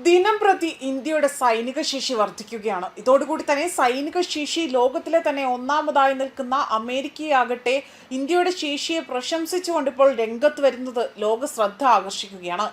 ദിനം പ്രതി ഇന്ത്യയുടെ സൈനിക ശേഷി വർദ്ധിക്കുകയാണ്. ഇതോടുകൂടി തന്നെ സൈനിക ശേഷി ലോകത്തിലെ തന്നെ ഒന്നാമതായി നിൽക്കുന്ന അമേരിക്കയാകട്ടെ ഇന്ത്യയുടെ ശേഷിയെ പ്രശംസിച്ചുകൊണ്ട് ഇപ്പോൾ രംഗത്ത് വരുന്നത് ലോക ശ്രദ്ധ ആകർഷിക്കുകയാണ്.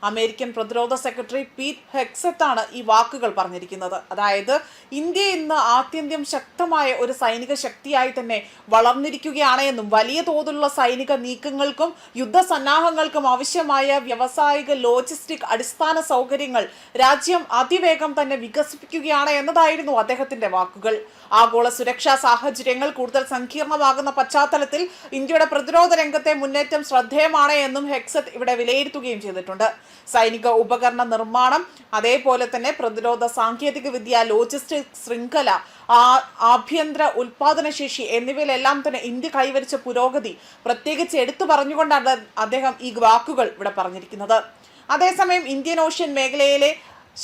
അമേരിക്കൻ പ്രതിരോധ സെക്രട്ടറി പീറ്റ് ഹെക്സെറ്റ് ആണ് ഈ വാക്കുകൾ പറഞ്ഞിരിക്കുന്നത്. അതായത് ഇന്ത്യ ഇന്ന് ആത്യന്ത്യം ശക്തമായ ഒരു സൈനിക ശക്തിയായി തന്നെ വളർന്നിരിക്കുകയാണ് എന്നും വലിയ തോതിലുള്ള സൈനിക നീക്കങ്ങൾക്കും യുദ്ധസന്നാഹങ്ങൾക്കും ആവശ്യമായ വ്യാവസായിക ലോജിസ്റ്റിക് അടിസ്ഥാന സൗകര്യങ്ങൾ രാജ്യം അതിവേഗം തന്നെ വികസിപ്പിക്കുകയാണ് എന്നതായിരുന്നു അദ്ദേഹത്തിന്റെ വാക്കുകൾ. ആഗോള സുരക്ഷാ സാഹചര്യങ്ങൾ കൂടുതൽ സങ്കീർണമാകുന്ന പശ്ചാത്തലത്തിൽ ഇന്ത്യയുടെ പ്രതിരോധ രംഗത്തെ മുന്നേറ്റം ശ്രദ്ധേയമാണ് എന്നും ഹെക്സെറ്റ് ഇവിടെ വിലയിരുത്തുകയും ചെയ്തിട്ടുണ്ട്. സൈനിക ഉപകരണ നിർമ്മാണം, അതേപോലെ തന്നെ പ്രതിരോധ സാങ്കേതിക വിദ്യ, ലോജിസ്റ്റിക് ശൃംഖല, ആഭ്യന്തര ഉൽപാദനശേഷി എന്നിവയിലെല്ലാം തന്നെ ഇന്ത്യ കൈവരിച്ച പുരോഗതി പ്രത്യേകിച്ച് എടുത്തു പറഞ്ഞുകൊണ്ടാണ് അദ്ദേഹം ഈ വാക്കുകൾ ഇവിടെ പറഞ്ഞിരിക്കുന്നത്. അതേസമയം ഇന്ത്യൻ ഓഷ്യൻ മേഖലയിലെ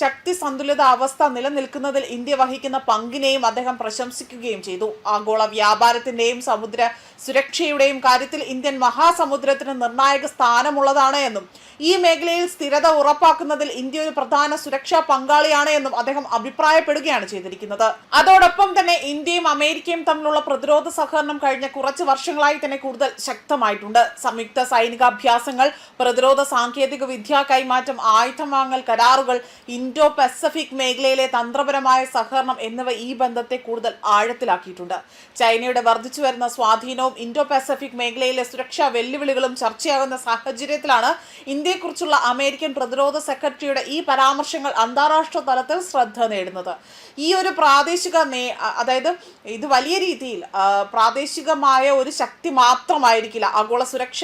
ശക്തി സന്തുലിത അവസ്ഥ നിലനിൽക്കുന്നതിൽ ഇന്ത്യ വഹിക്കുന്ന പങ്കിനെയും അദ്ദേഹം പ്രശംസിക്കുകയും ചെയ്തു. ആഗോള വ്യാപാരത്തിന്റെയും സമുദ്ര സുരക്ഷയുടെയും കാര്യത്തിൽ ഇന്ത്യൻ മഹാസമുദ്രത്തിന് നിർണായക സ്ഥാനമുള്ളതാണ് എന്നും ഈ മേഖലയിൽ സ്ഥിരത ഉറപ്പാക്കുന്നതിൽ ഇന്ത്യ ഒരു പ്രധാന സുരക്ഷാ പങ്കാളിയാണ് എന്നും അദ്ദേഹം അഭിപ്രായപ്പെടുകയാണ് ചെയ്തിരിക്കുന്നത്. അതോടൊപ്പം തന്നെ ഇന്ത്യയും അമേരിക്കയും തമ്മിലുള്ള പ്രതിരോധ സഹകരണം കഴിഞ്ഞ കുറച്ച് വർഷങ്ങളായി തന്നെ കൂടുതൽ ശക്തമായിട്ടുണ്ട്. സംയുക്ത സൈനികാഭ്യാസങ്ങൾ, പ്രതിരോധ സാങ്കേതിക വിദ്യ കൈമാറ്റം, ആയുധം വാങ്ങൽ കരാറുകൾ, ഇൻഡോ പസഫിക് മേഖലയിലെ തന്ത്രപരമായ സഹകരണം എന്നിവ ഈ ബന്ധത്തെ കൂടുതൽ ആഴത്തിലാക്കിയിട്ടുണ്ട്. ചൈനയുടെ വർദ്ധിച്ചു വരുന്ന സ്വാധീനവും ഇൻഡോ പസഫിക് മേഖലയിലെ സുരക്ഷാ വെല്ലുവിളികളും ചർച്ചയാകുന്ന സാഹചര്യത്തിലാണ് ഇന്ത്യയെക്കുറിച്ചുള്ള അമേരിക്കൻ പ്രതിരോധ സെക്രട്ടറിയുടെ ഈ പരാമർശങ്ങൾ അന്താരാഷ്ട്ര തലത്തിൽ ശ്രദ്ധ നേടുന്നത്. ഈ ഒരു പ്രാദേശിക അതായത് ഇത് വലിയ രീതിയിൽ പ്രാദേശികമായ ഒരു ശക്തി മാത്രമായിരിക്കില്ല, ആഗോള സുരക്ഷ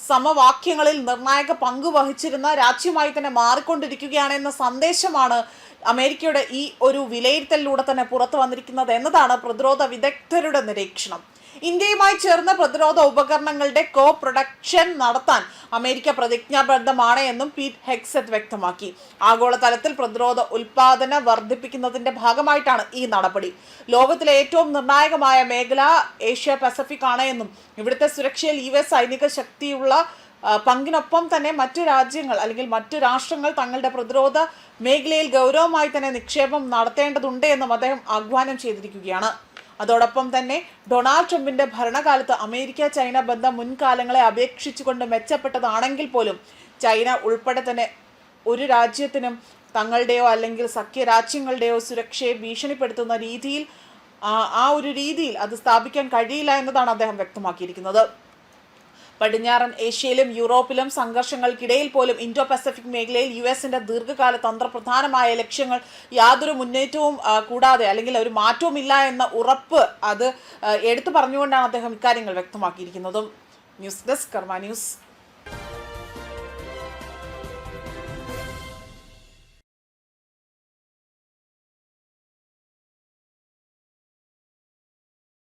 സമവാക്യങ്ങളിൽ നിർണായക പങ്ക് വഹിച്ചിരുന്ന രാജ്യമായി തന്നെ മാറിക്കൊണ്ടിരിക്കുകയാണ് എന്ന സന്ദേശമാണ് അമേരിക്കയുടെ ഈ ഒരു വിലയിരുത്തലിലൂടെ തന്നെ പുറത്തു വന്നിരിക്കുന്നത് എന്നതാണ് പ്രതിരോധ വിദഗ്ധരുടെ നിരീക്ഷണം. ഇന്ത്യയുമായി ചേർന്ന് പ്രതിരോധ ഉപകരണങ്ങളുടെ കോ പ്രൊഡക്ഷൻ നടത്താൻ അമേരിക്ക പ്രതിജ്ഞാബദ്ധമാണ് എന്നും പീറ്റ് ഹെക്സെറ്റ് വ്യക്തമാക്കി. ആഗോളതലത്തിൽ പ്രതിരോധ ഉൽപാദന വർദ്ധിപ്പിക്കുന്നതിന്റെ ഭാഗമായിട്ടാണ് ഈ നടപടി. ലോകത്തിലെ ഏറ്റവും നിർണായകമായ മേഖല ഏഷ്യ പസഫിക് ആണ് എന്നും ഇവിടുത്തെ സുരക്ഷയിൽ US സൈനിക ശക്തിയുള്ള പങ്കിനൊപ്പം തന്നെ മറ്റു രാജ്യങ്ങൾ അല്ലെങ്കിൽ മറ്റു രാഷ്ട്രങ്ങൾ തങ്ങളുടെ പ്രതിരോധ മേഖലയിൽ ഗൗരവമായി തന്നെ നിക്ഷേപം നടത്തേണ്ടതുണ്ട് എന്നും അദ്ദേഹം ആഹ്വാനം ചെയ്തിരിക്കുകയാണ്. അതോടൊപ്പം തന്നെ ഡൊണാൾഡ് ട്രംപിന്റെ ഭരണകാലത്ത് അമേരിക്ക ചൈന ബന്ധം മുൻകാലങ്ങളെ അപേക്ഷിച്ചുകൊണ്ട് മെച്ചപ്പെട്ടതാണെങ്കിൽ പോലും ചൈന ഉൾപ്പെടെ തന്നെ ഒരു രാജ്യത്തിനും തങ്ങളുടെയോ അല്ലെങ്കിൽ സഖ്യരാജ്യങ്ങളുടെയോ സുരക്ഷയെ ഭീഷണിപ്പെടുത്തുന്ന രീതിയിൽ ഒരു രീതിയിൽ അത് സ്ഥാപിക്കാൻ കഴിയില്ല എന്നതാണ് അദ്ദേഹം വ്യക്തമാക്കിയിരിക്കുന്നത്. പടിഞ്ഞാറൻ ഏഷ്യയിലും യൂറോപ്പിലും സംഘർഷങ്ങൾക്കിടയിൽ പോലും ഇൻഡോ പസഫിക് മേഖലയിൽ US-ന്റെ ദീർഘകാല തന്ത്രപ്രധാനമായ ലക്ഷ്യങ്ങൾ യാതൊരു മുന്നേറ്റവും കൂടാതെ അല്ലെങ്കിൽ ഒരു മാറ്റവുമില്ല എന്ന ഉറപ്പ് അത് എടുത്തു പറഞ്ഞുകൊണ്ടാണ് അദ്ദേഹം ഇക്കാര്യങ്ങൾ വ്യക്തമാക്കിയിരിക്കുന്നതും. ന്യൂസ് ഡെസ്ക് കർമ്മ ന്യൂസ്.